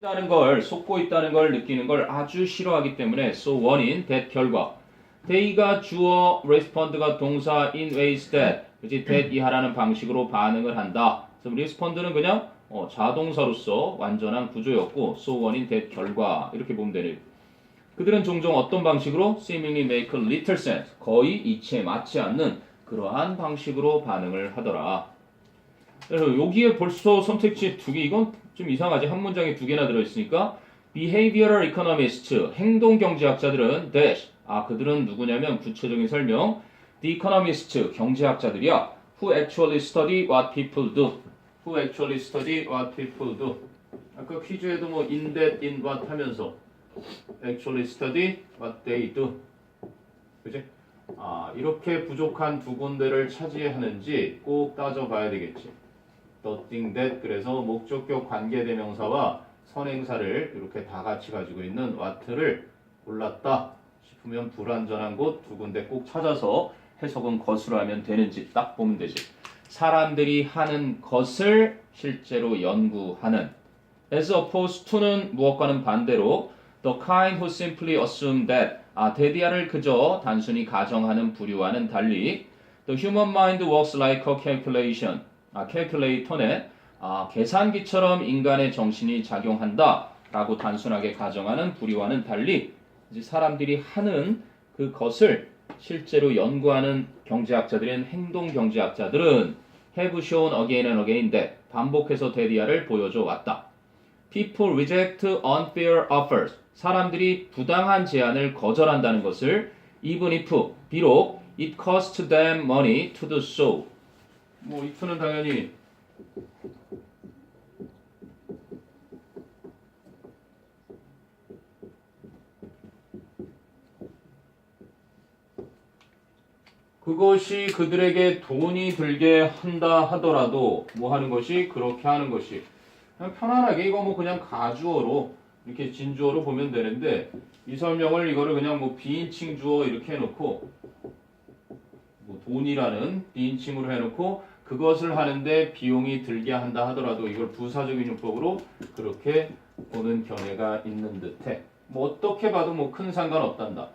있다는 걸, 속고 있다는 걸 느끼는 걸 아주 싫어하기 때문에 so 원인, that 결과. they가 주어, respond가 동사 in ways that, 그치? that 이하라는 방식으로 반응을 한다. 그래서 respond는 그냥 자동사로서 완전한 구조였고 so 원인, that 결과 이렇게 보면 되네요. 그들은 종종 어떤 방식으로 seemingly make little sense, 거의 이치에 맞지 않는 그러한 방식으로 반응을 하더라. 그래서 여기에 벌써 선택지 두 개, 이건 좀 이상하지. 한 문장에 두 개나 들어있으니까 behavioral economist, 행동경제학자들은 dash, 그들은 누구냐면 구체적인 설명 the economist, 경제학자들이야 who actually study what people do. who actually study what people do. 아까 퀴즈에도 뭐 in that, in what 하면서 actually study what they do. 그치? 이렇게 부족한 두 군데를 차지하는지 꼭 따져봐야 되겠지. the thing that, 그래서 목적격 관계대명사와 선행사를 이렇게 다 같이 가지고 있는 what를 골랐다 싶으면 불완전한 곳 두 군데 꼭 찾아서 해석은 것으로 하면 되는지 딱 보면 되지. 사람들이 하는 것을 실제로 연구하는. as opposed to는 무엇과는 반대로 the kind who simply assume that, 데디아를 그저 단순히 가정하는 부류와는 달리 the human mind works like a calculation, 캘큘레이터네, 계산기처럼 인간의 정신이 작용한다 라고 단순하게 가정하는 부류와는 달리 이제 사람들이 하는 그것을 실제로 연구하는 경제학자들인 행동경제학자들은 have shown again and again that, 반복해서 데디아를 보여줘 왔다. People reject unfair offers, 사람들이 부당한 제안을 거절한다는 것을 even if, 비록 it costs them money to do so. 뭐 if는 당연히 그것이 그들에게 돈이 들게 한다 하더라도 뭐 하는 것이, 그렇게 하는 것이. 그냥 편안하게 이거 뭐 그냥 가주어로 이렇게 진주어로 보면 되는데 이 설명을 이거를 그냥 뭐 비인칭 주어 이렇게 해놓고 뭐 돈이라는 비인칭으로 해놓고 그것을 하는데 비용이 들게 한다 하더라도 이걸 부사적인 용법으로 그렇게 보는 견해가 있는 듯해. 뭐 어떻게 봐도 뭐 큰 상관없단다.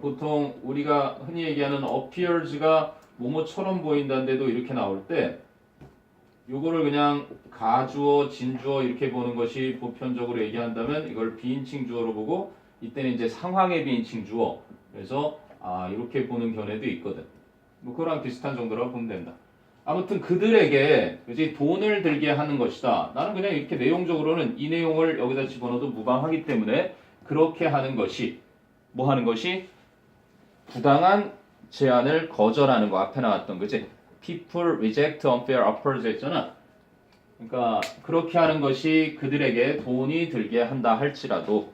보통 우리가 흔히 얘기하는 appears가 뭐뭐처럼 보인다는데도 이렇게 나올 때 요거를 그냥 가주어, 진주어 이렇게 보는 것이 보편적으로 얘기한다면 이걸 비인칭 주어로 보고 이때는 이제 상황의 비인칭 주어. 그래서 이렇게 보는 견해도 있거든. 뭐 그거랑 비슷한 정도라고 보면 된다. 아무튼 그들에게 그지 돈을 들게 하는 것이다. 나는 그냥 이렇게 내용적으로는 이 내용을 여기다 집어넣어도 무방하기 때문에 그렇게 하는 것이 뭐 하는 것이 부당한 제안을 거절하는 거 앞에 나왔던 거지. People reject unfair offers 했잖아. 그러니까 그렇게 하는 것이 그들에게 돈이 들게 한다 할지라도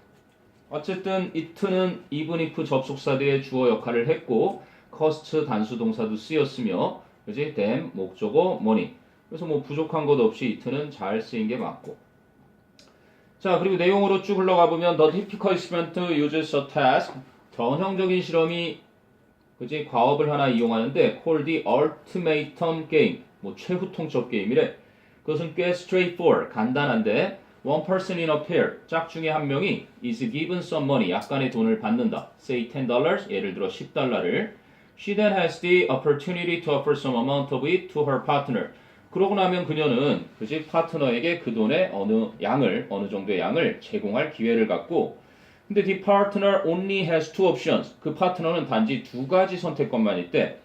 어쨌든 it는 even if 접속사 뒤에 주어 역할을 했고 cost 단수 동사도 쓰였으며 그지? them 목적어 money. 그래서 뭐 부족한 것 없이 it는 잘 쓰인 게 맞고. 자, 그리고 내용으로 쭉 흘러가 보면 the typical experiment uses a task. 전형적인 실험이 그지? 과업을 하나 이용하는데 called the ultimatum game. 뭐 최후 통첩 게임이래. 그것은 꽤 straightforward, 간단한데 one person in a pair, 짝 중에 한 명이 is given some money, 약간의 돈을 받는다. say $10, 예를 들어 $10를. She then has the opportunity to offer some amount of it to her partner. 그러고 나면 그녀는 그지 파트너에게 그 돈의 어느 정도의 양을 제공할 기회를 갖고 근데 the partner only has two options. 그 파트너는 단지 두 가지 선택권만 있대.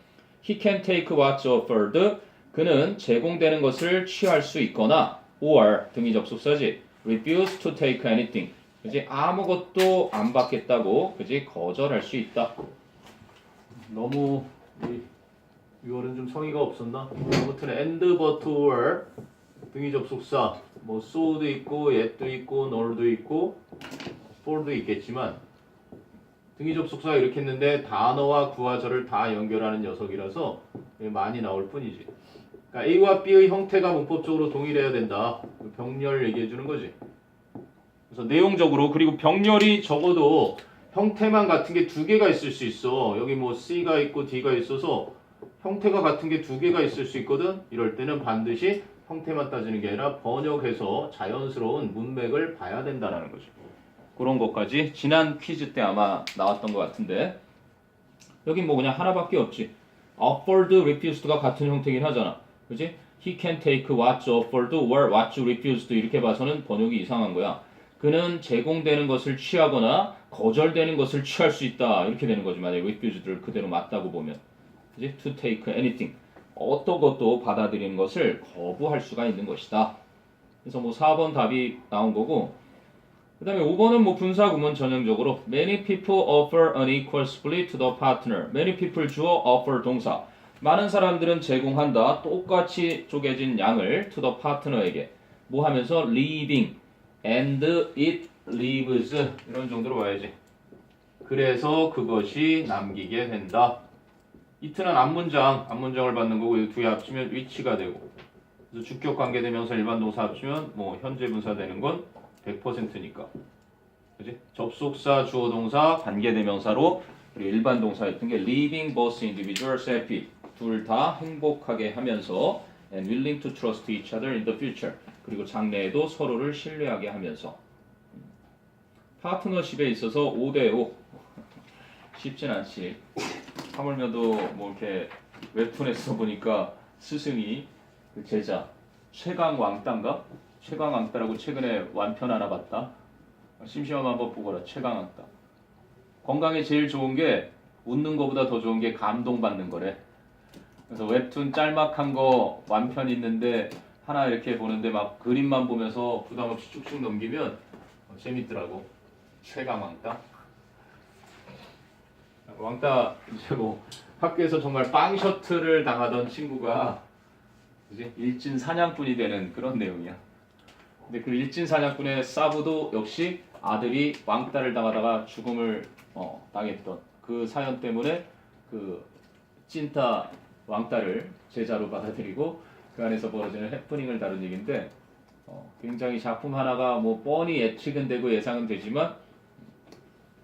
He can take what's offered. 그는 제공되는 것을 취할 수 있거나 or 등이 접속사지. refuse to take anything. 그지 아무것도 안 받겠다고 그지 거절할 수 있다. 너무 이거는 좀 성의가 없었나? 아무튼 and but or 등이 접속사 뭐 so도 있고 yet도 있고 nor도 있고 for도 있겠지만 등이 접속사가 이렇게 했는데 단어와 구하절을 다 연결하는 녀석이라서 많이 나올 뿐이지. 그러니까 A와 B의 형태가 문법적으로 동일해야 된다. 병렬 얘기해 주는 거지. 그래서 내용적으로 그리고 병렬이 적어도 형태만 같은 게 두 개가 있을 수 있어. 여기 뭐 C가 있고 D가 있어서 형태가 같은 게 두 개가 있을 수 있거든. 이럴 때는 반드시 형태만 따지는 게 아니라 번역해서 자연스러운 문맥을 봐야 된다는 거죠. 그런 것까지 지난 퀴즈 때 아마 나왔던 것 같은데 여기 뭐 그냥 하나밖에 없지. offered, refused가 같은 형태긴 하잖아. 그지? He can take what's offered or what's refused 이렇게 봐서는 번역이 이상한 거야. 그는 제공되는 것을 취하거나 거절되는 것을 취할 수 있다. 이렇게 되는 거지. 만약에 refused를 그대로 맞다고 보면. 그지? To take anything. 어떤 것도 받아들이는 것을 거부할 수가 있는 것이다. 그래서 뭐 4번 답이 나온 거고 그 다음에 5번은 뭐 분사구문 전형적으로 Many people offer an equal split to the partner. Many people 주어 offer 동사. 많은 사람들은 제공한다. 똑같이 쪼개진 양을 to the partner에게. 뭐 하면서 leaving and it leaves 이런 정도로 와야지. 그래서 그것이 남기게 된다. 이트는 앞문장을 받는 거고 이 두 개 합치면 위치가 되고 그래서 주격 관계대명사 일반 동사 합치면 뭐 현재 분사 되는 건 100%니까. 그지? 접속사 주어 동사 관계대명사로 그리고 일반 동사였던 게 leaving both individuals happy. 둘 다 행복하게 하면서 and willing to trust each other in the future. 그리고 장래에도 서로를 신뢰하게 하면서. 파트너십에 있어서 5대5 쉽진 않지. 하물며도 뭐 이렇게 웹툰에서 보니까 스승이 그 제자 최강 왕따인가? 최강 왕따라고 최근에 완편 하나 봤다. 심심하면 한번 보거라. 최강 왕따. 건강에 제일 좋은 게 웃는 거보다 더 좋은 게 감동받는 거래. 그래서 웹툰 짤막한 거 완편 있는데 하나 이렇게 보는데 막 그림만 보면서 부담 없이 쭉쭉 넘기면 재밌더라고. 최강 왕따. 왕따 이제 뭐 학교에서 정말 빵 셔틀을 당하던 친구가 이제 일진 사냥꾼이 되는 그런 내용이야. 근데 그 일진 사냥꾼의 사부도 역시 아들이 왕따를 당하다가 죽음을 당했던 그 사연 때문에 그 찐따 왕따를 제자로 받아들이고 그 안에서 벌어지는 해프닝을 다룬 얘기인데 굉장히 작품 하나가 뭐 뻔히 예측은 되고 예상은 되지만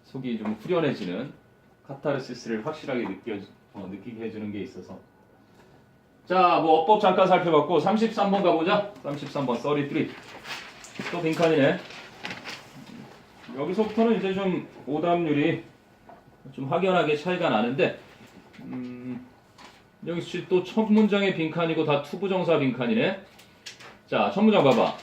속이 좀 후련해지는 카타르시스를 확실하게 느끼게 해주는 게 있어서 자, 뭐 어법 잠깐 살펴봤고 33번 가보자. 33번 33. 또 빈칸이네. 여기서부터는 이제 좀 오답률이 좀 확연하게 차이가 나는데 여기 또 첫 문장의 빈칸이고 다 투부정사 빈칸이네. 자, 첫 문장 봐봐.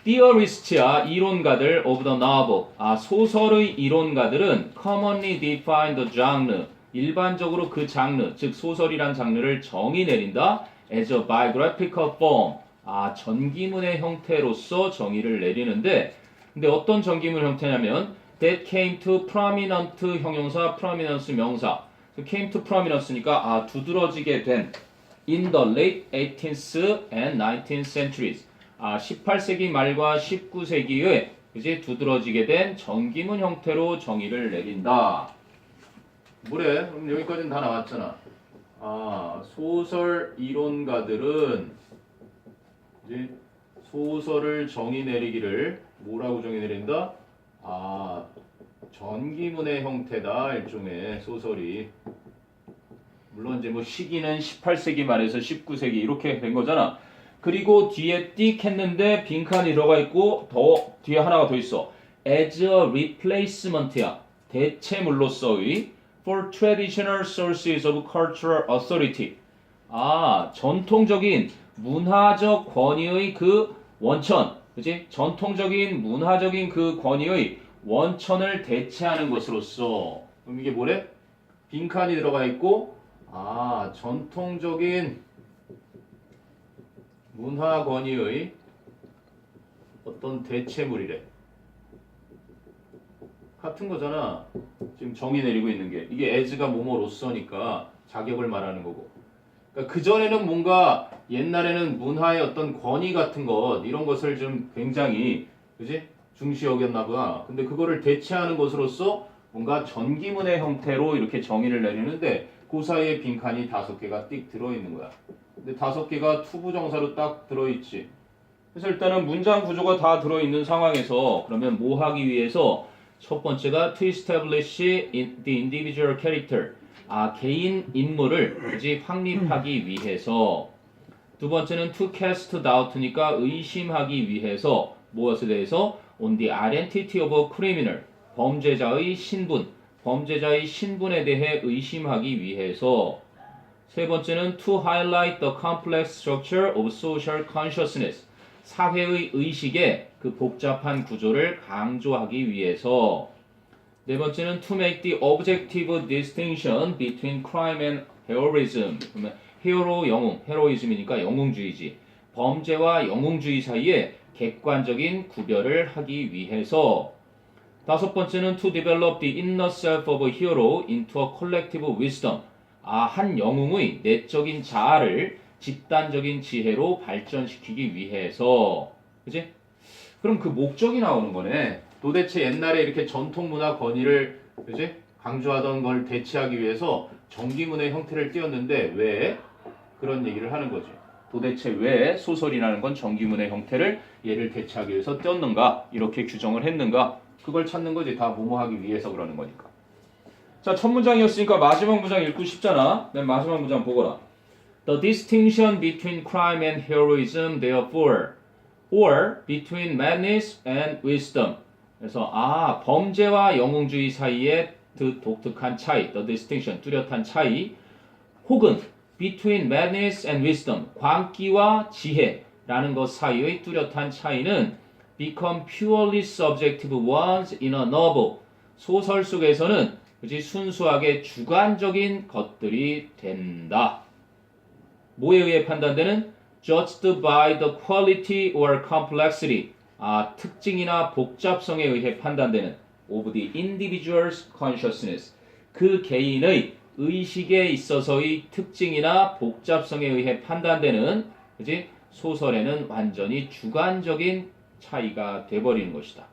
Theorist야 이론가들 of the novel. 소설의 이론가들은 commonly define the genre. 일반적으로 그 장르, 즉 소설이란 장르를 정의 내린다. as a biographical form. 전기문의 형태로서 정의를 내리는데 근데 어떤 전기문 형태냐면 that came to prominent 형용사, prominence 명사. came to prominence니까 두드러지게 된 in the late 18th and 19th centuries. 18세기 말과 19세기에 이제 두드러지게 된 전기문 형태로 정의를 내린다. 뭐래? 그럼 여기까지는 다 나왔잖아. 소설 이론가들은 이제 소설을 정의 내리기를 뭐라고 정의 내린다? 전기문의 형태다. 일종의 소설이. 물론 이제 뭐 시기는 18세기 말에서 19세기 이렇게 된 거잖아. 그리고 뒤에 띡 했는데 빈칸이 들어가 있고 더 뒤에 하나가 더 있어. as a replacement야. 대체물로서의 for traditional sources of cultural authority. 전통적인 문화적 권위의 그 원천. 그치? 전통적인 문화적인 그 권위의 원천을 대체하는 것으로서. 그럼 이게 뭐래? 빈칸이 들어가 있고 전통적인 문화 권위의 어떤 대체물이래. 같은 거잖아. 지금 정의 내리고 있는 게. 이게 as가 뭐뭐로서니까 자격을 말하는 거고. 그러니까 그전에는 뭔가 옛날에는 문화의 어떤 권위 같은 것 이런 것을 좀 굉장히 그지? 중시 여겼나 보다. 근데 그거를 대체하는 것으로서 뭔가 전기문의 형태로 이렇게 정의를 내리는데 그 사이에 빈칸이 5개가 띡 들어있는 거야. 근데 5개가 투부정사로 딱 들어있지. 그래서 일단은 문장 구조가 다 들어있는 상황에서 그러면 뭐 하기 위해서 첫 번째가 to establish the individual character. 개인 인물을 그지 확립하기 위해서 두 번째는 to cast doubt니까 의심하기 위해서 무엇에 대해서 on the identity of a criminal 범죄자의 신분에 대해 의심하기 위해서 세 번째는 to highlight the complex structure of social consciousness 사회의 의식의 그 복잡한 구조를 강조하기 위해서 네 번째는 to make the objective distinction between crime and heroism 그러면 히어로 영웅, 헤로이즘이니까 영웅주의지 범죄와 영웅주의 사이에 객관적인 구별을 하기 위해서 다섯 번째는 to develop the inner self of a hero into a collective wisdom 한 영웅의 내적인 자아를 집단적인 지혜로 발전시키기 위해서 그지? 그럼 그 목적이 나오는 거네. 도대체 옛날에 이렇게 전통문화 권위를 그지? 강조하던 걸 대체하기 위해서 정기문의 형태를 띄었는데 왜? 그런 얘기를 하는 거지. 도대체 왜 소설이라는 건 정기문의 형태를 얘를 대체하기 위해서 띄었는가? 이렇게 규정을 했는가? 그걸 찾는 거지. 다 뭐뭐하기 위해서 그러는 거니까. 자, 첫 문장이었으니까 마지막 문장 읽고 싶잖아. 맨 마지막 문장 보거라. The distinction between crime and heroism, therefore, or between madness and wisdom. 그래서 범죄와 영웅주의 사이의 그 독특한 차이, the distinction, 뚜렷한 차이, 혹은 between madness and wisdom, 광기와 지혜라는 것 사이의 뚜렷한 차이는 become purely subjective ones in a novel. 소설 속에서는 그치, 순수하게 주관적인 것들이 된다. 뭐에 의해 판단되는? Judged by the quality or complexity. 특징이나 복잡성에 의해 판단되는 of the individual's consciousness. 그 개인의 의식에 있어서의 특징이나 복잡성에 의해 판단되는 그치? 소설에는 완전히 주관적인 차이가 돼버리는 것이다.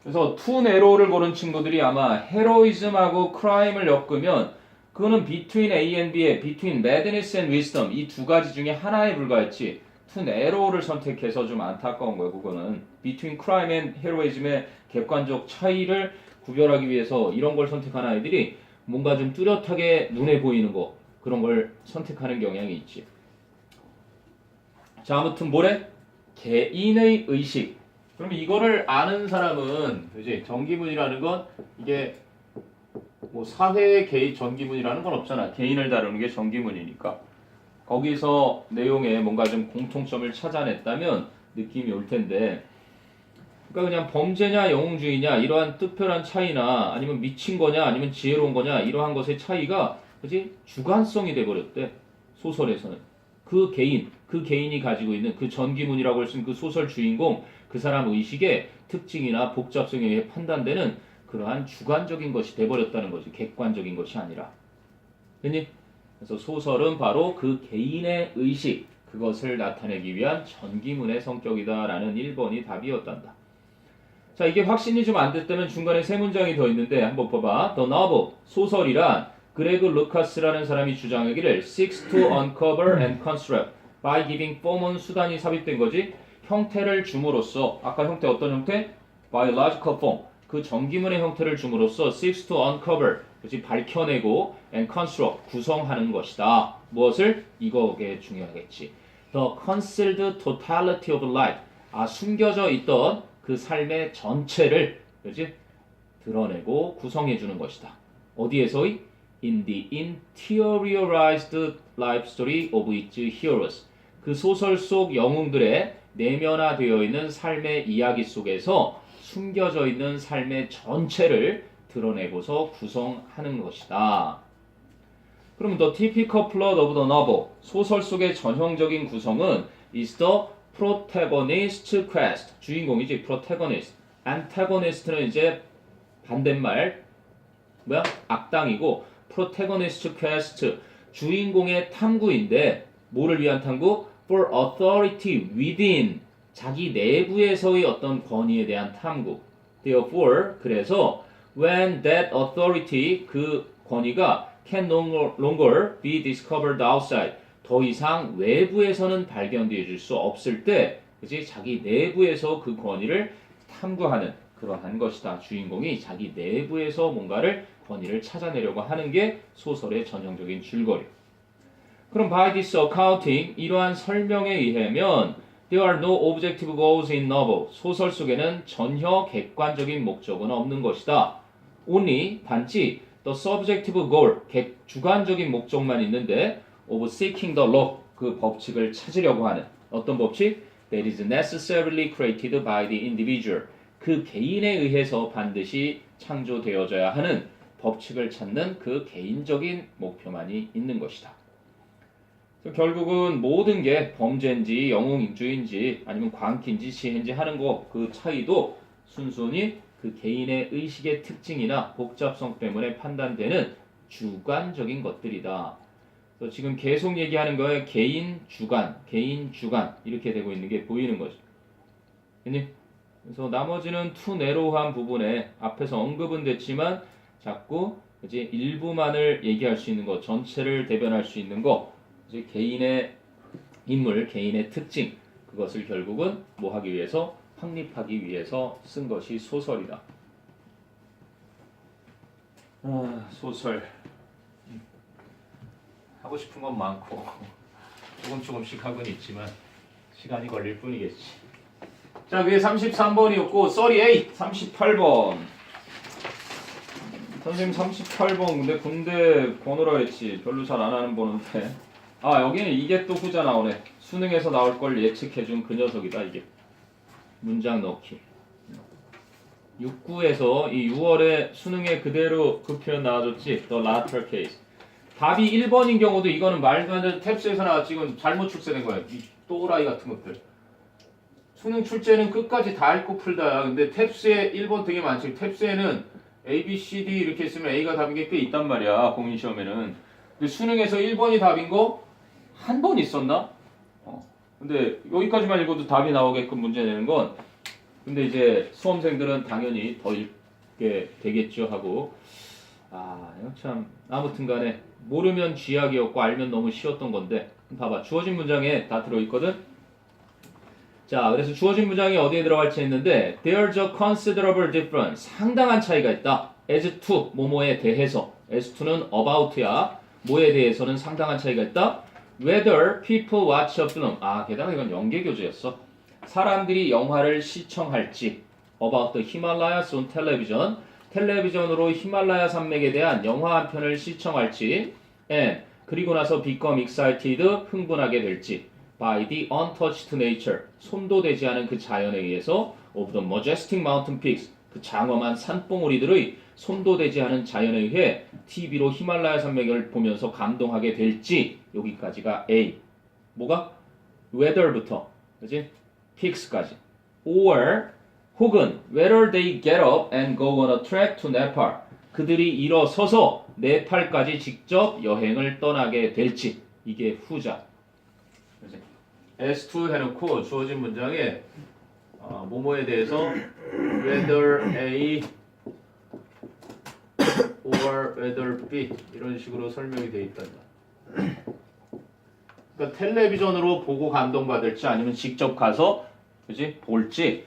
그래서 투 네로를 고른 친구들이 아마 헤로이즘하고 크라임을 엮으면 그거는 between A and B의 between madness and wisdom 이 두 가지 중에 하나에 불과했지 투 네로를 선택해서 좀 안타까운 거예요. 그거는 between crime and heroism의 객관적 차이를 구별하기 위해서 이런 걸 선택한 아이들이 뭔가 좀 뚜렷하게 눈에 보이는 거 그런 걸 선택하는 경향이 있지. 자, 아무튼 뭐래? 개인의 의식. 그럼 이거를 아는 사람은 이제 정기문이라는 건 이게 뭐 사회의 개인 정기문이라는 건 없잖아. 개인을 다루는 게 정기문이니까. 거기서 내용에 뭔가 좀 공통점을 찾아냈다면 느낌이 올 텐데 그러니까 그냥 범죄냐 영웅주의냐 이러한 특별한 차이나 아니면 미친 거냐 아니면 지혜로운 거냐 이러한 것의 차이가 그지 주관성이 돼버렸대. 소설에서는 그 개인이 가지고 있는 그 전기문이라고 할 수 있는 그 소설 주인공 그 사람 의식의 특징이나 복잡성에 의해 판단되는 그러한 주관적인 것이 돼버렸다는 거지. 객관적인 것이 아니라. 됐니? 그래서 소설은 바로 그 개인의 의식 그것을 나타내기 위한 전기문의 성격이다라는 1번이 답이었단다. 자, 이게 확신이 좀 안 됐다면 중간에 세 문장이 더 있는데 한번 봐봐. The novel, 소설이란 그레그 루카스라는 사람이 주장하기를 seeks to uncover and construct by giving form은 수단이 삽입된 거지. 형태를 줌으로써 아까 형태 어떤 형태? biological form. 그 전기문의 형태를 줌으로써 seeks to uncover 그치 밝혀내고 and construct 구성하는 것이다. 무엇을? 이거게 중요하겠지. The concealed totality of life. 숨겨져 있던 그 삶의 전체를 그치 드러내고 구성해 주는 것이다. 어디에서의? In the interiorized life story of its heroes. 그 소설 속 영웅들의 내면화되어 있는 삶의 이야기 속에서 숨겨져 있는 삶의 전체를 드러내고서 구성하는 것이다. 그럼 the typical plot of the novel, 소설 속의 전형적인 구성은 is the protagonist quest, 주인공이지 protagonist. antagonist는 이제 반대말 뭐야? 악당이고 protagonist quest, 주인공의 탐구인데 뭐를 위한 탐구? for authority within, 자기 내부에서의 어떤 권위에 대한 탐구. Therefore, 그래서 when that authority, 그 권위가 can no longer be discovered outside, 더 이상 외부에서는 발견되어질 수 없을 때, 그치? 자기 내부에서 그 권위를 탐구하는 그러한 것이다. 주인공이 자기 내부에서 뭔가를 권위를 찾아내려고 하는 게 소설의 전형적인 줄거리. 그럼 by this accounting 이러한 설명에 의하면 there are no objective goals in novel. 소설 속에는 전혀 객관적인 목적은 없는 것이다. only 단지 the subjective goal 주관적인 목적만 있는데 of seeking the law 그 법칙을 찾으려고 하는 어떤 법칙? that is necessarily created by the individual. 그 개인에 의해서 반드시 창조되어져야 하는 법칙을 찾는 그 개인적인 목표만이 있는 것이다. 결국은 모든 게 범죄인지 영웅주의인지 아니면 광기인지 시해인지 하는 거 그 차이도 순순히 그 개인의 의식의 특징이나 복잡성 때문에 판단되는 주관적인 것들이다. 그래서 지금 계속 얘기하는 거에 개인 주관 이렇게 되고 있는 게 보이는 거죠. 그래서 나머지는 투 내로우한 부분에 앞에서 언급은 됐지만 자꾸 이제 일부만을 얘기할 수 있는 거, 전체를 대변할 수 있는 거, 이제 개인의 인물, 개인의 특징 그것을 결국은 뭐 하기 위해서 확립하기 위해서 쓴 것이 소설이다. 소설 하고 싶은 건 많고 조금씩 하고는 있지만 시간이 걸릴 뿐이겠지. 자, 위에 33번이었고 38번. 선생님 38번 근데 군대 번호라 했지. 별로 잘 안 하는 번호인데. 아, 여기는 이게 또 후자 나오네. 수능에서 나올 걸 예측해준 그 녀석이다 이게. 문장 넣기. 6구에서 이 6월에 수능에 그대로 그 표현 나와줬지. The latter case. 답이 1번인 경우도 이거는 말도 안 되는 탭스에서 나왔지. 이건 잘못 출제된 거야. 이 또라이 같은 것들. 수능 출제는 끝까지 다 읽고 풀다야. 근데 탭스에 1번 되게 많지. 탭스에는 A, B, C, D 이렇게 쓰면 A가 답인 게 꽤 있단 말이야. 공인시험에는. 근데 수능에서 1번이 답인 거 한 번 있었나? 근데 여기까지만 읽어도 답이 나오게끔 문제 내는 건 근데 이제 수험생들은 당연히 더 읽게 되겠죠 하고 이거 참 아무튼 간에 모르면 쥐약이었고 알면 너무 쉬웠던 건데 봐봐 주어진 문장에 다 들어있거든. 자, 그래서 주어진 문장이 어디에 들어갈지 했는데 There's a considerable difference. 상당한 차이가 있다. as to 뭐뭐에 대해서 as to는 about야. 뭐에 대해서는 상당한 차이가 있다. Whether people watch a film. 게다가 이건 연계교재였어. 사람들이 영화를 시청할지. About the Himalayas on television. 텔레비전으로 히말라야 산맥에 대한 영화 한 편을 시청할지. And 그리고 나서 become excited. 흥분하게 될지. By the untouched nature, 손도 되지 않은 그 자연에 의해서 of the majestic mountain peaks, 그 장엄한 산봉우리들의 손도 되지 않은 자연에 의해 TV로 히말라야 산맥을 보면서 감동하게 될지 여기까지가 A. 뭐가? Weather부터, 그지? Peaks까지. Or 혹은 whether they get up and go on a trek to Nepal, 그들이 일어서서 네팔까지 직접 여행을 떠나게 될지 이게 후자. S2 해놓고 주어진 문장에 뭐뭐에 대해서 whether A or whether B 이런 식으로 설명이 되어 있다. 그러니까 텔레비전으로 보고 감동받을지 아니면 직접 가서 그지 볼지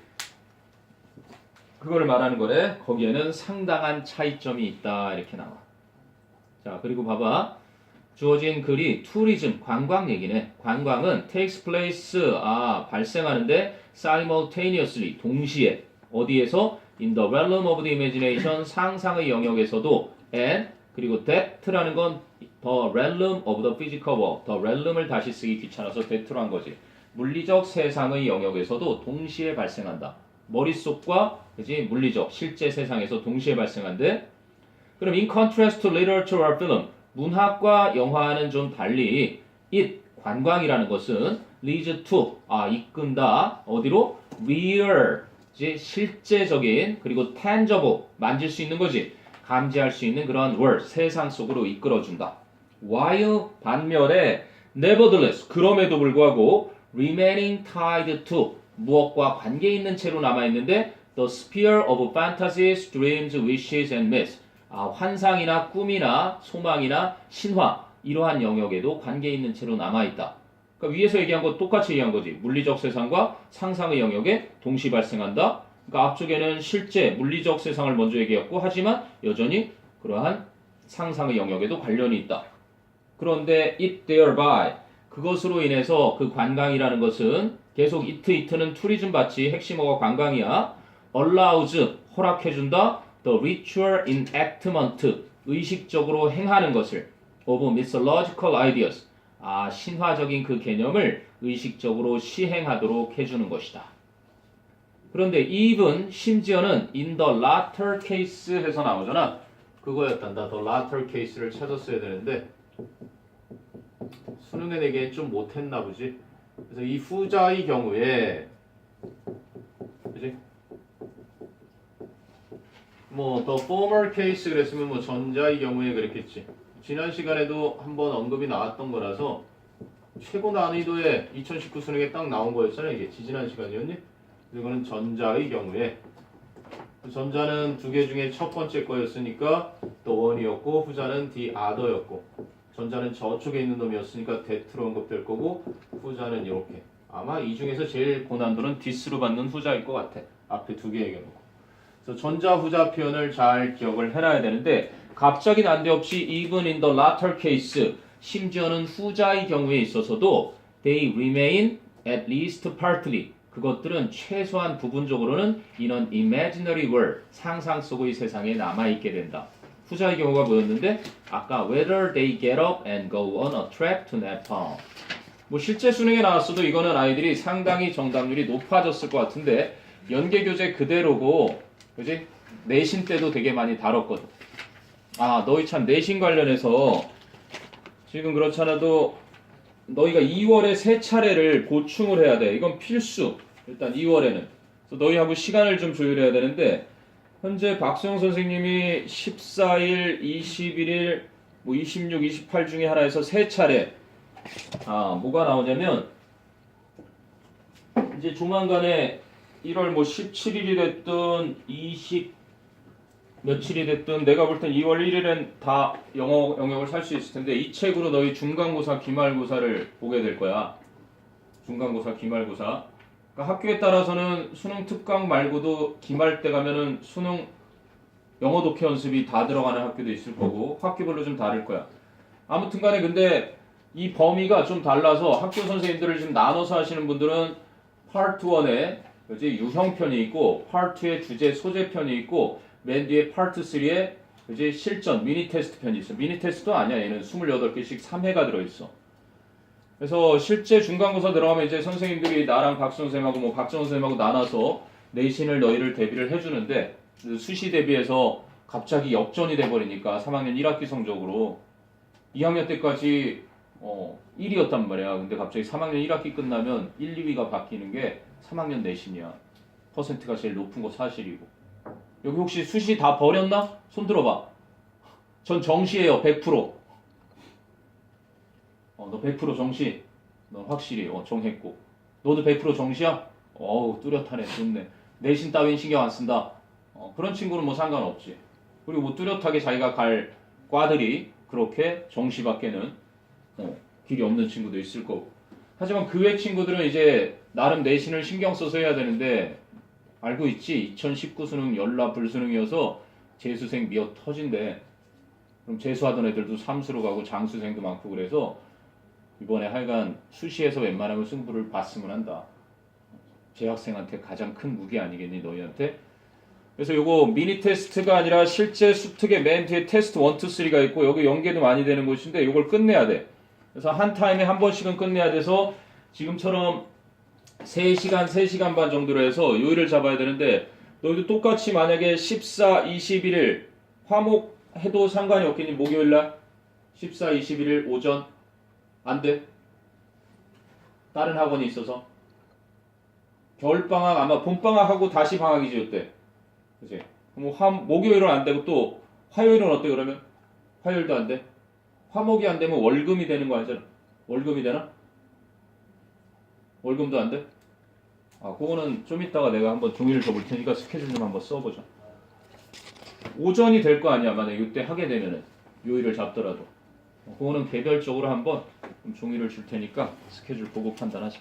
그거를 말하는 거래. 거기에는 상당한 차이점이 있다 이렇게 나와. 자, 그리고 봐봐. 주어진 글이 tourism, 관광 얘기네. 관광은 takes place, 발생하는데 simultaneously, 동시에. 어디에서? in the realm of the imagination, 상상의 영역에서도 and, 그리고 that라는 건 the realm of the physical world, the realm을 다시 쓰기 귀찮아서 that로 한 거지. 물리적 세상의 영역에서도 동시에 발생한다. 머릿속과 그지 물리적, 실제 세상에서 동시에 발생한대. 그럼 in contrast to literature or film, 문학과 영화는 좀 달리 it, 관광이라는 것은 leads to, 이끈다. 어디로? real, 실제적인 그리고 tangible, 만질 수 있는 거지. 감지할 수 있는 그런 world, 세상 속으로 이끌어준다. while 반면에 nevertheless, 그럼에도 불구하고 remaining tied to, 무엇과 관계 있는 채로 남아있는데 the sphere of fantasies, dreams, wishes and myths, 환상이나 꿈이나 소망이나 신화 이러한 영역에도 관계 있는 채로 남아있다. 그러니까 위에서 얘기한 거 똑같이 얘기한 거지. 물리적 세상과 상상의 영역에 동시 발생한다. 그러니까 앞쪽에는 실제 물리적 세상을 먼저 얘기했고 하지만 여전히 그러한 상상의 영역에도 관련이 있다. 그런데 it thereby 그것으로 인해서 그 관광이라는 것은 계속 it는 투리즘 받지 핵심어가 관광이야. allows 허락해준다. the ritual enactment 의식적으로 행하는 것을 of mythological ideas 신화적인 그 개념을 의식적으로 시행하도록 해주는 것이다. 그런데 even 심지어는 in the latter case 해서 나오잖아. 그거였단다. the latter case를 찾았어야 되는데 수능에 내기엔 좀 못했나 보지. 그래서 이 후자의 경우에 그지? 뭐 the former case 그랬으면 뭐 전자의 경우에 그랬겠지. 지난 시간에도 한번 언급이 나왔던 거라서 최고 난이도에 2019 수능에 딱 나온 거였잖아. 이게 지지난 시간이었니? 이거는 전자의 경우에 전자는 두 개 중에 첫 번째 거였으니까 the one이었고 후자는 the other였고 전자는 저쪽에 있는 놈이었으니까 that로 언급될 거고 후자는 이렇게 아마 이 중에서 제일 고난도는 this로 받는 후자일 것 같아. 앞에 두 개 얘기해놓고 그래서 전자 후자 표현을 잘 기억을 해놔야 되는데 갑자기 난데없이 even in the latter case 심지어는 후자의 경우에 있어서도 they remain at least partly 그것들은 최소한 부분적으로는 in an imaginary world 상상 속의 세상에 남아있게 된다. 후자의 경우가 뭐였는데 아까 whether they get up and go on a trek to Nepal 뭐 실제 수능에 나왔어도 이거는 아이들이 상당히 정답률이 높아졌을 것 같은데 연계교재 그대로고 그지? 내신 때도 되게 많이 다뤘거든. 너희 참 내신 관련해서 지금 그렇잖아도 너희가 2월에 3차례를 보충을 해야 돼. 이건 필수. 일단 2월에는. 그래서 너희하고 시간을 좀 조율해야 되는데 현재 박수영 선생님이 14일, 21일, 뭐 26, 28 중에 하나에서 3차례 뭐가 나오냐면 이제 조만간에 1월 뭐 17일이 됐든 20 며칠이 됐든 내가 볼 땐 2월 1일엔 다 영어 영역을 살 수 있을 텐데 이 책으로 너희 중간고사, 기말고사를 보게 될 거야. 중간고사, 기말고사. 그러니까 학교에 따라서는 수능 특강 말고도 기말 때 가면은 수능 영어 독해 연습이 다 들어가는 학교도 있을 거고 학교별로 좀 다를 거야. 아무튼 간에 근데 이 범위가 좀 달라서 학교 선생님들을 지금 나눠서 하시는 분들은 파트 1에 그지 유형편이 있고 파트 2에 주제 소재편이 있고 맨 뒤에 파트 3에 그지 실전 미니 테스트 편이 있어. 미니 테스트도 아니야. 얘는 28개씩 3회가 들어있어. 그래서 실제 중간고사 들어가면 이제 선생님들이 나랑 박수 선생님하고 뭐 박정원 선생님하고 나눠서 내신을 너희를 대비를 해주는데 수시 대비해서 갑자기 역전이 돼버리니까 3학년 1학기 성적으로 2학년 때까지 1위였단 말이야. 근데 갑자기 3학년 1학기 끝나면 1, 2위가 바뀌는 게 3학년 내신이야. 퍼센트가 제일 높은 거 사실이고. 여기 혹시 수시 다 버렸나? 손 들어봐. 전 정시예요. 100%. 너 100% 정시. 너 확실히 정했고. 너도 100% 정시야? 어우 뚜렷하네. 좋네. 내신 따윈 신경 안 쓴다. 그런 친구는 뭐 상관없지. 그리고 뭐 뚜렷하게 자기가 갈 과들이 그렇게 정시밖에는 길이 없는 친구도 있을 거고. 하지만 그 외 친구들은 이제 나름 내신을 신경 써서 해야 되는데 알고 있지? 2019 수능 열라 불수능이어서 재수생 미어 터진대. 그럼 재수하던 애들도 삼수로 가고 장수생도 많고 그래서 이번에 하여간 수시에서 웬만하면 승부를 봤으면 한다. 재학생한테 가장 큰 무기 아니겠니 너희한테? 그래서 요거 미니 테스트가 아니라 실제 수특의 맨 뒤에 테스트 1, 2, 3가 있고 여기 연계도 많이 되는 곳인데 요걸 끝내야 돼. 그래서 한 타임에 한 번씩은 끝내야 돼서 지금처럼 3시간, 3시간 반 정도로 해서 요일을 잡아야 되는데 너희도 똑같이 만약에 14, 21일 화목 해도 상관이 없겠니? 목요일날 14, 21일 오전 안 돼? 다른 학원이 있어서 겨울방학 아마 봄방학하고 다시 방학이지 이때 그치? 목요일은 안 되고 또 화요일은 어때 그러면? 화요일도 안 돼? 화목이 안 되면 월금이 되는 거 아니잖아. 월금이 되나? 월금도 안 돼? 그거는 좀 이따가 내가 한번 종이를 줘볼 테니까 스케줄 좀 한번 써보자. 오전이 될 거 아니야. 만약에 이때 하게 되면은 요일을 잡더라도. 그거는 개별적으로 한번 종이를 줄 테니까 스케줄 보고 판단하자.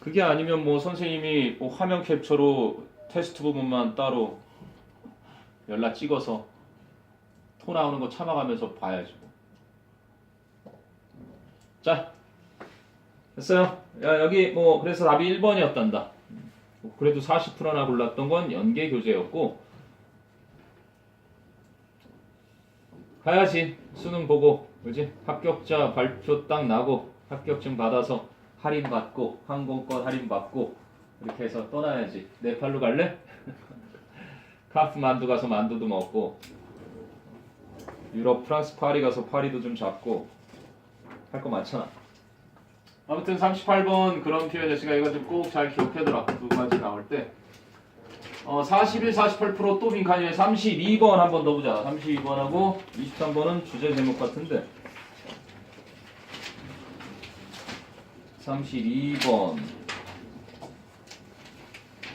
그게 아니면 뭐 선생님이 뭐 화면 캡처로 테스트 부분만 따로 연락 찍어서 토 나오는 거 참아가면서 봐야지. 자, 됐어요. 야, 여기 뭐 그래서 답이 1번이었단다. 그래도 40%나 골랐던 건 연계 교재였고 가야지. 수능 보고 그지? 합격자 발표 딱 나고 합격증 받아서 할인 받고 항공권 할인 받고 이렇게 해서 떠나야지. 네팔로 갈래? 카트만두 가서 만두도 먹고 유럽 프랑스 파리 가서 파리도 좀 잡고 할 거 많잖아. 아무튼 38번 그런 표현이었으니까 이거 좀 꼭 잘 기억해둬라. 두 가지 나올 때 41, 48%또 빈칸이네. 32번 한번 더 보자. 32번하고 23번은 주제 제목 같은데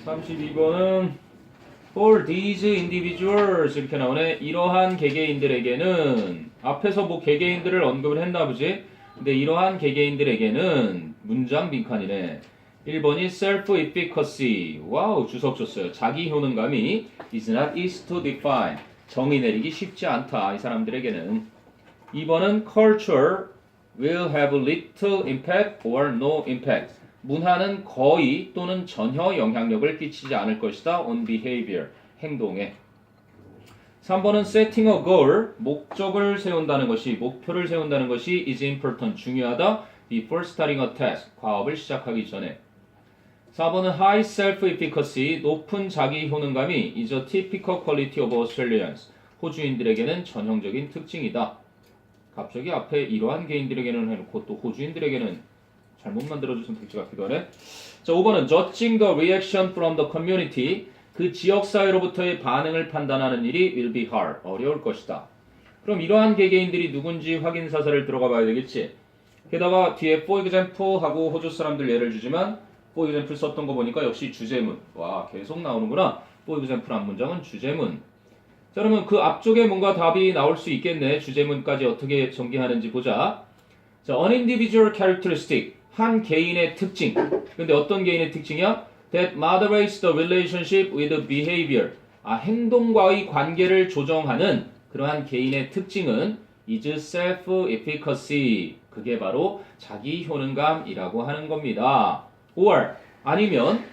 32번은 For these individuals 이렇게 나오네. 이러한 개개인들에게는 앞에서 뭐 개개인들을 언급을 했나 보지. 근데 이러한 개개인들에게는 문장 빈칸이네. 1번이 self-efficacy. 와우, 주석 줬어요. 자기 효능감이 is not easy to define. 정의 내리기 쉽지 않다. 이 사람들에게는. 2번은 culture will have little impact or no impact. 문화는 거의 또는 전혀 영향력을 끼치지 않을 것이다. on behavior. 행동에. 3번은 setting a goal. 목적을 세운다는 것이, 목표를 세운다는 것이 is important. 중요하다. before starting a task. 과업을 시작하기 전에. 4번은 high self-efficacy, 높은 자기 효능감이 is a typical quality of Australians. 호주인들에게는 전형적인 특징이다. 갑자기 앞에 이러한 개인들에게는 해놓고 또 호주인들에게는 잘못 만들어준 선택지 같기도 하네. 자, 5번은 judging the reaction from the community. 그 지역사회로부터의 반응을 판단하는 일이 will be hard. 어려울 것이다. 그럼 이러한 개개인들이 누군지 확인 사설을 들어가 봐야 되겠지. 게다가 뒤에 for example 하고 호주 사람들 예를 주지만 for example 썼던 거 보니까 역시 주제문. 와, 계속 나오는구나. for example 한 문장은 주제문. 자, 그러면 그 앞쪽에 뭔가 답이 나올 수 있겠네. 주제문까지 어떻게 전개하는지 보자. 자, an individual characteristic. 한 개인의 특징. 근데 어떤 개인의 특징이야? That moderates the relationship with the behavior. 행동과의 관계를 조정하는 그러한 개인의 특징은 is self-efficacy. 그게 바로 자기 효능감이라고 하는 겁니다. or 아니면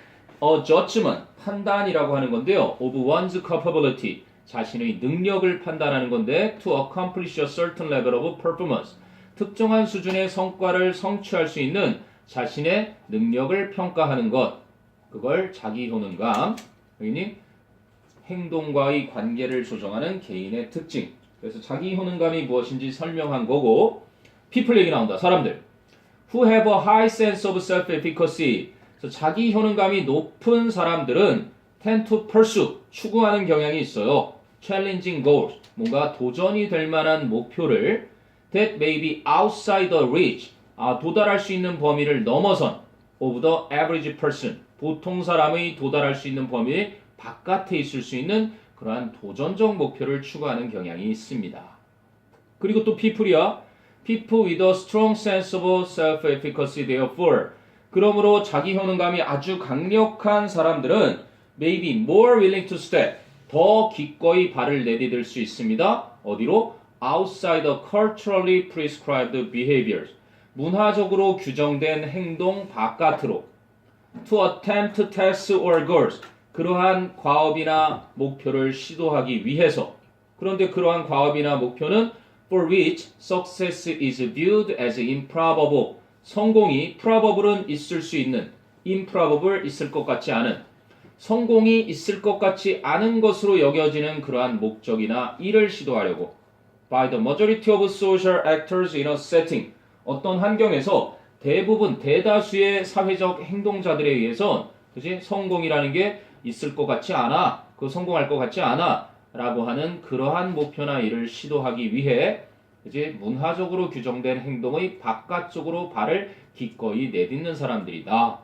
a judgment, 판단이라고 하는 건데요. of one's capability, 자신의 능력을 판단하는 건데 to accomplish a certain level of performance, 특정한 수준의 성과를 성취할 수 있는 자신의 능력을 평가하는 것, 그걸 자기 효능감, 여기니 행동과의 관계를 조정하는 개인의 특징. 그래서 자기 효능감이 무엇인지 설명한 거고, people 얘기 나온다. 사람들. who have a high sense of self-efficacy. 그래서 자기 효능감이 높은 사람들은 tend to pursue, 추구하는 경향이 있어요. challenging goals, 뭔가 도전이 될 만한 목표를 that may be outside the reach, 도달할 수 있는 범위를 넘어선 of the average person, 보통 사람의 도달할 수 있는 범위 바깥에 있을 수 있는 그러한 도전적 목표를 추구하는 경향이 있습니다. 그리고 또 people이야. People with a strong sense of self-efficacy, therefore. 그러므로 자기 효능감이 아주 강력한 사람들은 may be more willing to step, 더 기꺼이 발을 내디딜 수 있습니다. 어디로? Outside the culturally prescribed behaviors. 문화적으로 규정된 행동 바깥으로. To attempt tasks or goals. 그러한 과업이나 목표를 시도하기 위해서. 그런데 그러한 과업이나 목표는 for which success is viewed as improbable. 성공이 probable은 있을 수 있는, improbable 있을 것 같지 않은, 성공이 있을 것 같지 않은 것으로 여겨지는 그러한 목적이나 일을 시도하려고 by the majority of social actors in a setting. 어떤 환경에서 대부분 대다수의 사회적 행동자들에 의해서 그치? 성공이라는 게 있을 것 같지 않아. 그 성공할 것 같지 않아. 라고 하는 그러한 목표나 일을 시도하기 위해 이제 문화적으로 규정된 행동의 바깥쪽으로 발을 기꺼이 내딛는 사람들이다.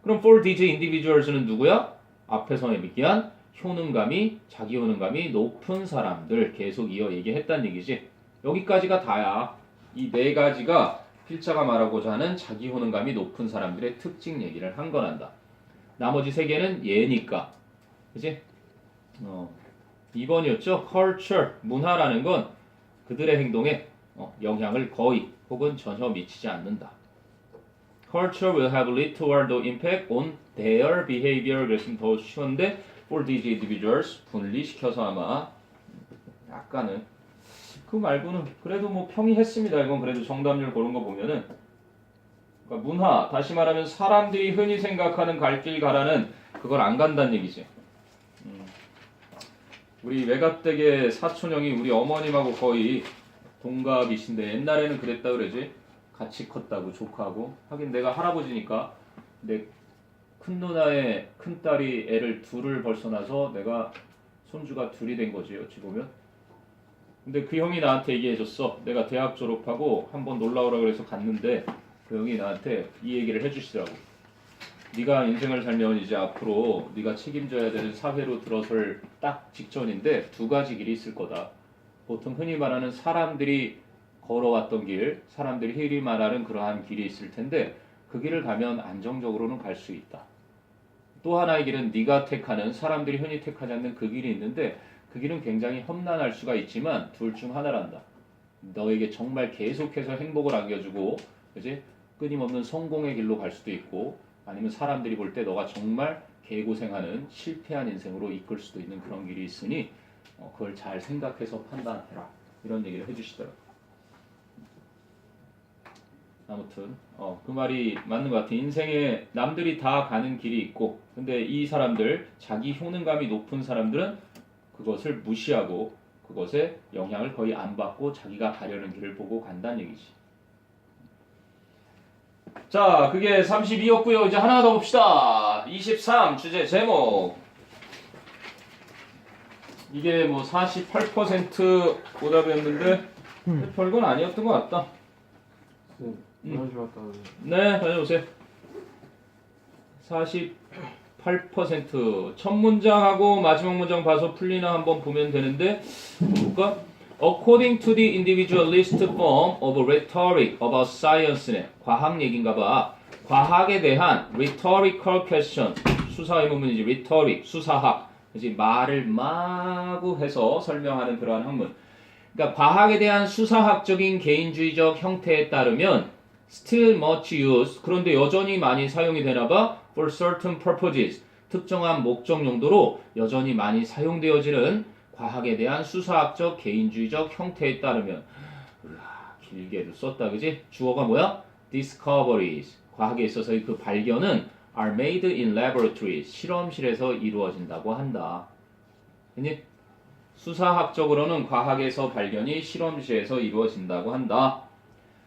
그럼 for these individuals는 누구야? 앞에서 얘기한 효능감이, 자기 효능감이 높은 사람들. 계속 이어 얘기했단 얘기지. 여기까지가 다야. 이 네 가지가 필자가 말하고자 하는 자기 효능감이 높은 사람들의 특징 얘기를 한 거란다. 나머지 세 개는 예니까. 그치? 2번이었죠? culture, 문화라는 건 그들의 행동에 영향을 거의 혹은 전혀 미치지 않는다. Culture will have little or no impact on their behavior. 그랬으면 더 쉬운데 for these individuals 분리시켜서 아마 약간은 그 말고는 그래도 뭐 평이했습니다. 이건 그래도 정답률 그런 거 보면은 그러니까 문화 다시 말하면 사람들이 흔히 생각하는 갈 길 가라는 그걸 안 간다는 얘기지. 우리 외갓댁의 사촌형이 우리 어머님하고 거의 동갑이신데 옛날에는 그랬다 그러지. 같이 컸다고 조카하고. 하긴 내가 할아버지니까 내 큰 누나의 큰 딸이 애를 둘을 벌써 낳아서 내가 손주가 둘이 된 거지 어찌 보면. 근데 그 형이 나한테 얘기해줬어. 내가 대학 졸업하고 한번 놀러 오라 그래서 갔는데 그 형이 나한테 이 얘기를 해주시더라고. 네가 인생을 살면 이제 앞으로 네가 책임져야 되는 사회로 들어설 딱 직전인데 두 가지 길이 있을 거다. 보통 흔히 말하는 사람들이 걸어왔던 길, 사람들이 흔히 말하는 그러한 길이 있을 텐데 그 길을 가면 안정적으로는 갈 수 있다. 또 하나의 길은 네가 택하는 사람들이 흔히 택하지 않는 그 길이 있는데 그 길은 굉장히 험난할 수가 있지만 둘 중 하나란다. 너에게 정말 계속해서 행복을 안겨주고 그지? 끊임없는 성공의 길로 갈 수도 있고 아니면 사람들이 볼 때 너가 정말 개고생하는 실패한 인생으로 이끌 수도 있는 그런 길이 있으니 그걸 잘 생각해서 판단해라. 이런 얘기를 해주시더라고요. 아무튼 그 말이 맞는 것 같아. 인생에 남들이 다 가는 길이 있고 근데 이 사람들 자기 효능감이 높은 사람들은 그것을 무시하고 그것에 영향을 거의 안 받고 자기가 가려는 길을 보고 간다는 얘기지. 자, 그게 32였고요. 이제 하나 더 봅시다. 23 주제 제목. 이게 뭐 48% 오답이었는데 별건 아니었던 것 같다. 네, 다녀오세요. 48% 첫 문장하고 마지막 문장 봐서 풀리나 한번 보면 되는데 볼까? According to the individualist form of rhetoric about science네. 과학 얘기인가 봐. 과학에 대한 rhetorical question. 수사 의문문이지. rhetoric, 수사학. 그치? 말을 마구 해서 설명하는 그러한 학문. 그러니까 과학에 대한 수사학적인 개인주의적 형태에 따르면 still much used. 그런데 여전히 많이 사용이 되나 봐. for certain purposes. 특정한 목적 용도로 여전히 많이 사용되어지는 과학에 대한 수사학적 개인주의적 형태에 따르면 길게도 썼다 그지? 주어가 뭐야? discoveries 과학에 있어서의 그 발견은 are made in laboratories 실험실에서 이루어진다고 한다. 그니? 수사학적으로는 과학에서 발견이 실험실에서 이루어진다고 한다.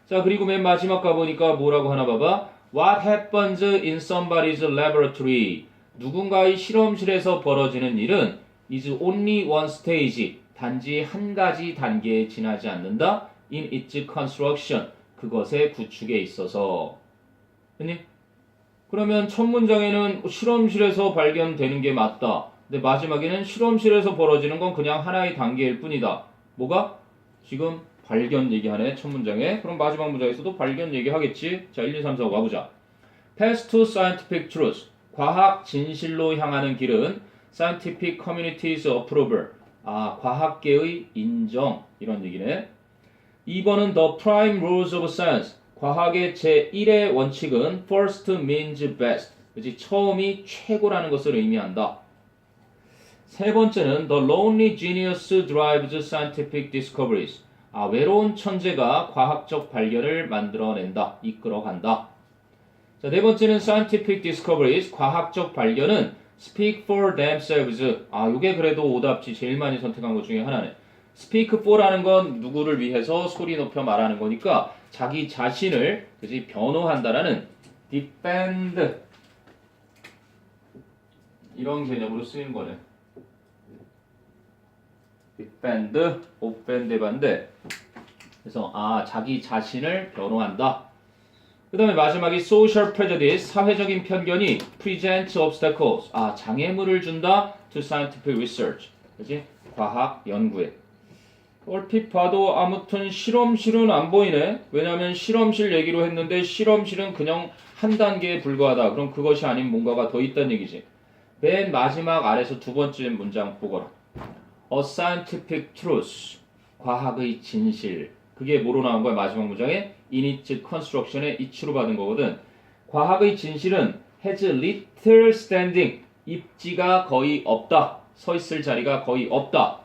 자 그리고 맨 마지막 가보니까 뭐라고 하나 봐봐. What happens in somebody's laboratory 누군가의 실험실에서 벌어지는 일은 is only one stage 단지 한 가지 단계에 지나지 않는다. in its construction 그것의 구축에 있어서. 그니? 그러면 첫 문장에는 실험실에서 발견되는 게 맞다. 근데 마지막에는 실험실에서 벌어지는 건 그냥 하나의 단계일 뿐이다. 뭐가? 지금 발견 얘기하네 첫 문장에. 그럼 마지막 문장에서도 발견 얘기하겠지. 자 1, 2, 3, 4 가보자. Path to scientific truth 과학 진실로 향하는 길은 scientific community's approval 과학계의 인정 이런 얘기네. 2번은 the prime rules of science 과학의 제1의 원칙은 first means best 그치? 처음이 최고라는 것을 의미한다. 세 번째는 the lonely genius drives scientific discoveries 외로운 천재가 과학적 발견을 만들어낸다, 이끌어간다. 자, 네 번째는 scientific discoveries, 과학적 발견은 speak for themselves. 요게 그래도 오답지 제일 많이 선택한 것 중에 하나네. speak for라는 건 누구를 위해서 소리 높여 말하는 거니까 자기 자신을 그지 변호한다라는 defend 이런 개념으로 쓰이는 거네. defend, offend 반대. 그래서 자기 자신을 변호한다. 그 다음에 마지막이 social prejudice, 사회적인 편견이 present obstacles, 장애물을 준다 to scientific research, 그치? 과학 연구에. 얼핏 봐도 아무튼 실험실은 안 보이네. 왜냐하면 실험실 얘기로 했는데 실험실은 그냥 한 단계에 불과하다. 그럼 그것이 아닌 뭔가가 더 있다는 얘기지. 맨 마지막 아래서 두 번째 문장 보거라. A scientific truth, 과학의 진실. 그게 뭐로 나온 거야? 마지막 문장에 in its construction의 it로 받은 거거든. 과학의 진실은 has little standing. 입지가 거의 없다. 서 있을 자리가 거의 없다.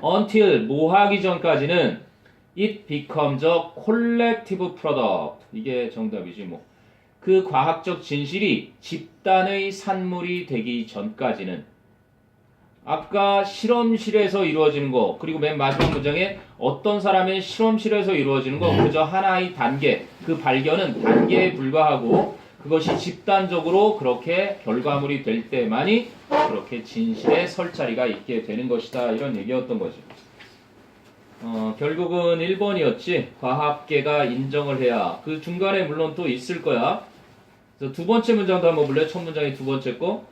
until 뭐 하기 전까지는 it becomes a collective product. 이게 정답이지 뭐. 그 과학적 진실이 집단의 산물이 되기 전까지는 아까 실험실에서 이루어지는 거 그리고 맨 마지막 문장에 어떤 사람의 실험실에서 이루어지는 거 그저 하나의 단계 그 발견은 단계에 불과하고 그것이 집단적으로 그렇게 결과물이 될 때만이 그렇게 진실에 설 자리가 있게 되는 것이다 이런 얘기였던 거지. 결국은 1번이었지. 과학계가 인정을 해야 그 중간에 물론 또 있을 거야. 그래서 두 번째 문장도 한번 볼래요? 첫 문장이 두 번째 거.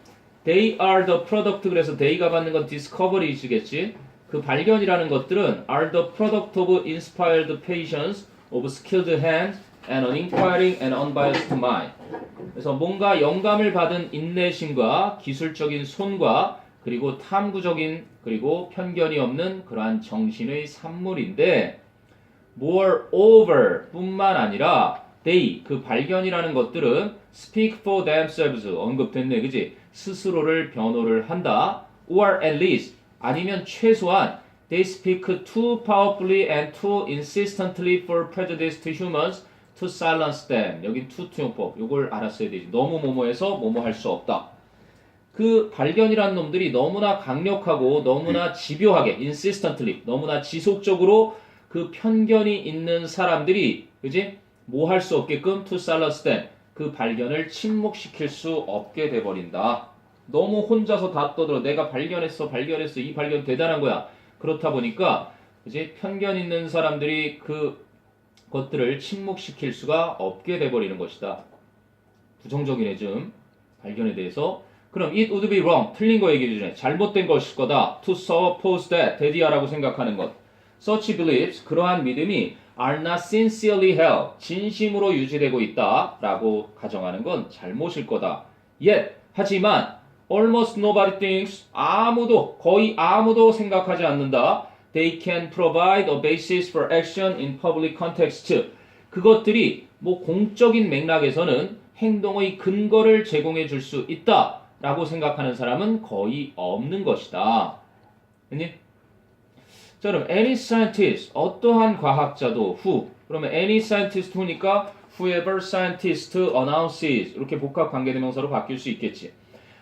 They are the product. 그래서 they가 받는 건 discovery이겠지. 그 발견이라는 것들은 are the product of inspired patience, of skilled hands, and an inquiring and unbiased mind. 그래서 뭔가 영감을 받은 인내심과 기술적인 손과 그리고 탐구적인 그리고 편견이 없는 그러한 정신의 산물인데 moreover 뿐만 아니라 they 그 발견이라는 것들은 speak for themselves 언급됐네 그지 스스로를 변호를 한다 or at least 아니면 최소한 they speak too powerfully and too insistently for prejudiced humans to silence them 여기 to 투용법 요걸 알았어야 되지 너무 뭐뭐해서 뭐뭐 할 수 없다 그 발견이라는 놈들이 너무나 강력하고 너무나 집요하게 insistently 너무나 지속적으로 그 편견이 있는 사람들이 그지 뭐 할 수 없게끔 to silence them 그 발견을 침묵시킬 수 없게 돼버린다. 너무 혼자서 다 떠들어 내가 발견했어 이 발견 대단한 거야. 그렇다 보니까 이제 편견 있는 사람들이 그 것들을 침묵시킬 수가 없게 돼버리는 것이다. 부정적인 애즘 발견에 대해서 그럼 it would be wrong 틀린 거 얘기해 주네. 잘못된 것일 거다. to suppose that 대디하라고 생각하는 것. such beliefs 그러한 믿음이 are not sincerely held 진심으로 유지되고 있다 라고 가정하는 건 잘못일 거다. yet 하지만 almost nobody thinks 아무도 거의 아무도 생각하지 않는다. they can provide a basis for action in public context 그것들이 뭐 공적인 맥락에서는 행동의 근거를 제공해 줄 수 있다 라고 생각하는 사람은 거의 없는 것이다. 아니? 자, 그럼 any scientist, 어떠한 과학자도 who, 그러면 any scientist who니까 whoever scientist announces 이렇게 복합 관계대명사로 바뀔 수 있겠지.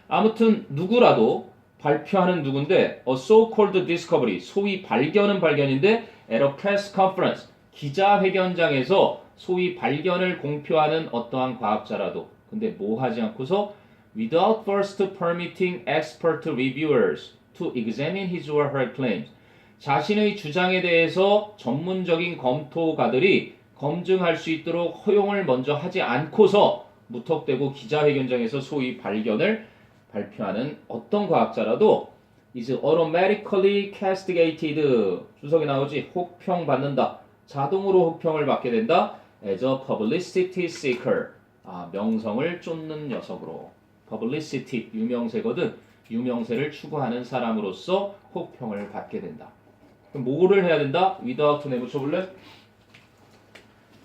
아무튼 누구라도 발표하는 누군데 a so-called discovery, 소위 발견은 발견인데 at a press conference, 기자회견장에서 소위 발견을 공표하는 어떠한 과학자라도 근데 뭐 하지 않고서 without first permitting expert reviewers to examine his or her claims 자신의 주장에 대해서 전문적인 검토가들이 검증할 수 있도록 허용을 먼저 하지 않고서 무턱대고 기자회견장에서 소위 발견을 발표하는 어떤 과학자라도 is automatically castigated 주석이 나오지 혹평받는다 자동으로 혹평을 받게 된다 as a publicity seeker 명성을 쫓는 녀석으로 publicity 유명세거든 유명세를 추구하는 사람으로서 혹평을 받게 된다. 그럼 뭐를 해야 된다? without 내붙여볼래?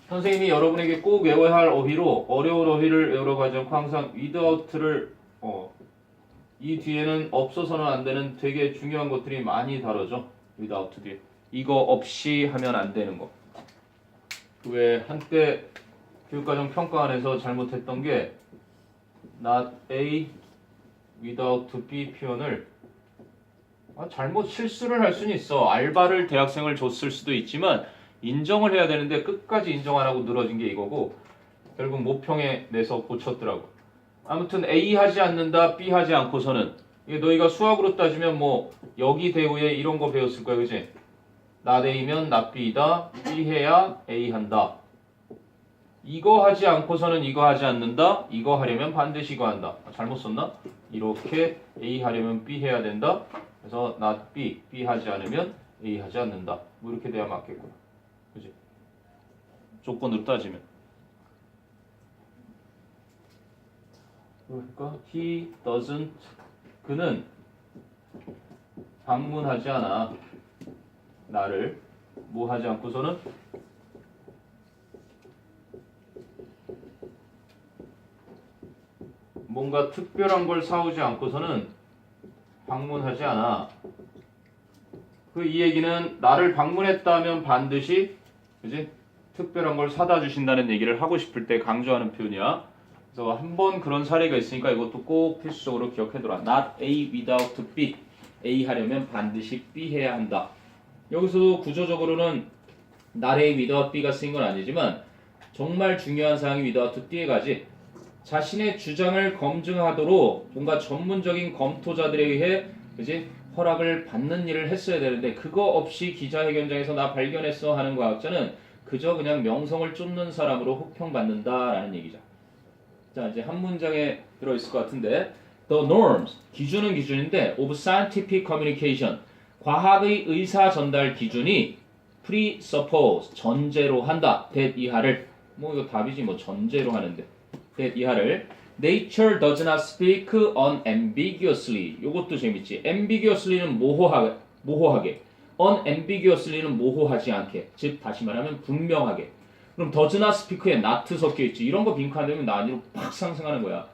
선생님이 여러분에게 꼭 외워야 할 어휘로 어려운 어휘를 외우러 가지 않고 항상 without를 이 뒤에는 없어서는 안 되는 되게 중요한 것들이 많이 다뤄져. without 뒤에 이거 없이 하면 안 되는 거. 왜 한때 교육과정 평가안에서 잘못했던 게 not A without B 표현을 잘못 실수를 할 수는 있어. 알바를 대학생을 줬을 수도 있지만 인정을 해야 되는데 끝까지 인정 안 하고 늘어진 게 이거고 결국 모평에 내서 고쳤더라고. 아무튼 A 하지 않는다, B 하지 않고서는 이게 너희가 수학으로 따지면 뭐 여기 대우에 이런 거 배웠을 거야, 그지? not A면 not B다, B 해야 A 한다. 이거 하지 않고서는 이거 하지 않는다. 이거 하려면 반드시 이거 한다. 잘못 썼나? 이렇게 A 하려면 B 해야 된다. 그래서 not B, B 하지 않으면 A 하지 않는다. 뭐 이렇게 돼야 맞겠구나. 그지? 조건으로 따지면. 그러니까 he doesn't 그는 방문하지 않아. 나를 뭐 하지 않고서는 뭔가 특별한 걸 사오지 않고서는 방문하지 않아. 이 얘기는 나를 방문했다면 반드시 그지? 특별한 걸 사다 주신다는 얘기를 하고 싶을 때 강조하는 표현이야. 그래서 한번 그런 사례가 있으니까 이것도 꼭 필수적으로 기억해둬라. Not A without B. A 하려면 반드시 B 해야 한다. 여기서도 구조적으로는 Not A without B가 쓰인 건 아니지만 정말 중요한 사항이 without D에 가지. 자신의 주장을 검증하도록 뭔가 전문적인 검토자들에 의해 그지? 허락을 받는 일을 했어야 되는데 그거 없이 기자회견장에서 나 발견했어 하는 과학자는 그저 그냥 명성을 쫓는 사람으로 혹평받는다라는 얘기죠. 자, 이제 한 문장에 들어있을 것 같은데 The norms, 기준은 기준인데 of scientific communication, 과학의 의사 전달 기준이 presuppose, 전제로 한다. that 이하를, 뭐 이거 답이지 뭐 전제로 하는데 that 이하를 Nature does not speak unambiguously. 요것도 재밌지. ambiguously는 모호하게. unambiguously는 모호하지 않게. 즉 다시 말하면 분명하게. 그럼 does not speak에 not 섞여 있지. 이런 거 빈칸되면 난이로 팍 상승하는 거야.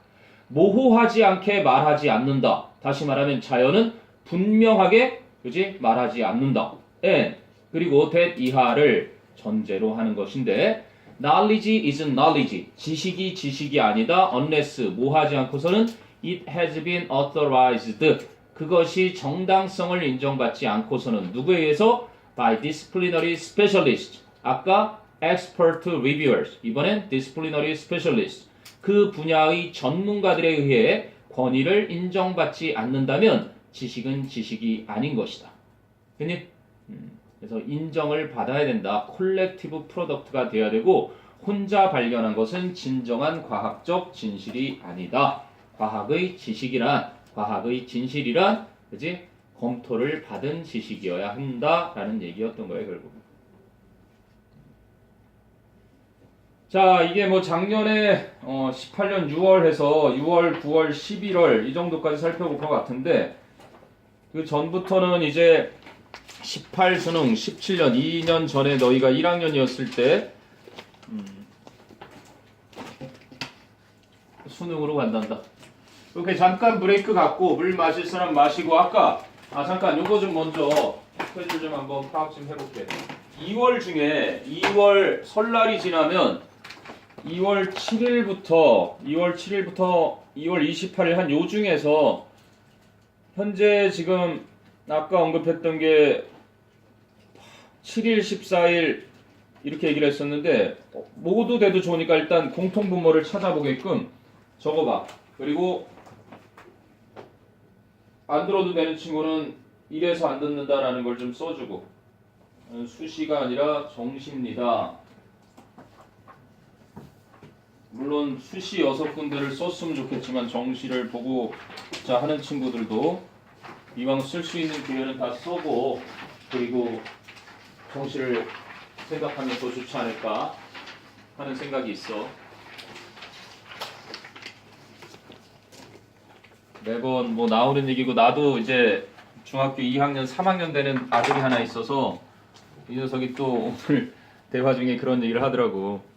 모호하지 않게 말하지 않는다. 다시 말하면 자연은 분명하게 그지 말하지 않는다. and 그리고 that 이하를 전제로 하는 것인데 knowledge is knowledge. 지식이 아니다. unless 뭐 하지 않고서는 it has been authorized. 그것이 정당성을 인정받지 않고서는 누구에 의해서? by disciplinary specialists. 아까 expert reviewers. 이번엔 disciplinary specialists. 그 분야의 전문가들에 의해 권위를 인정받지 않는다면 지식은 지식이 아닌 것이다. 그니? 그래서 인정을 받아야 된다. 콜렉티브 프로덕트가 돼야 되고 혼자 발견한 것은 진정한 과학적 진실이 아니다. 과학의 지식이란 과학의 진실이란 그지? 검토를 받은 지식이어야 한다라는 얘기였던 거예요, 결국. 자, 이게 뭐 작년에 18년 6월 해서 6월, 9월, 11월 이 정도까지 살펴볼 것 같은데 그 전부터는 이제 18수능 17년 2년 전에 너희가 1학년이었을 때 수능으로 간단다. 이렇게 잠깐 브레이크 갖고 물 마실 사람 마시고 아까 잠깐 요거 좀 먼저 스케줄 좀 한번 파악 좀 해볼게. 2월 중에 2월 설날이 지나면 2월 7일부터 2월 28일 한 요 중에서 현재 지금 아까 언급했던 게 7일, 14일 이렇게 얘기를 했었는데 모두 돼도 좋으니까 일단 공통분모를 찾아보게끔 적어봐. 그리고 안 들어도 되는 친구는 이래서 안 듣는다라는 걸 좀 써주고 수시가 아니라 정시입니다. 물론 수시 6군데를 썼으면 좋겠지만 정시를 보고 자 하는 친구들도 이왕 쓸 수 있는 기회는 다 써고 그리고 정시를 생각하면 더 좋지 않을까 하는 생각이 있어. 매번 뭐 나오는 얘기고 나도 이제 중학교 2학년 3학년 되는 아들이 하나 있어서 이 녀석이 또 오늘 대화 중에 그런 얘기를 하더라고.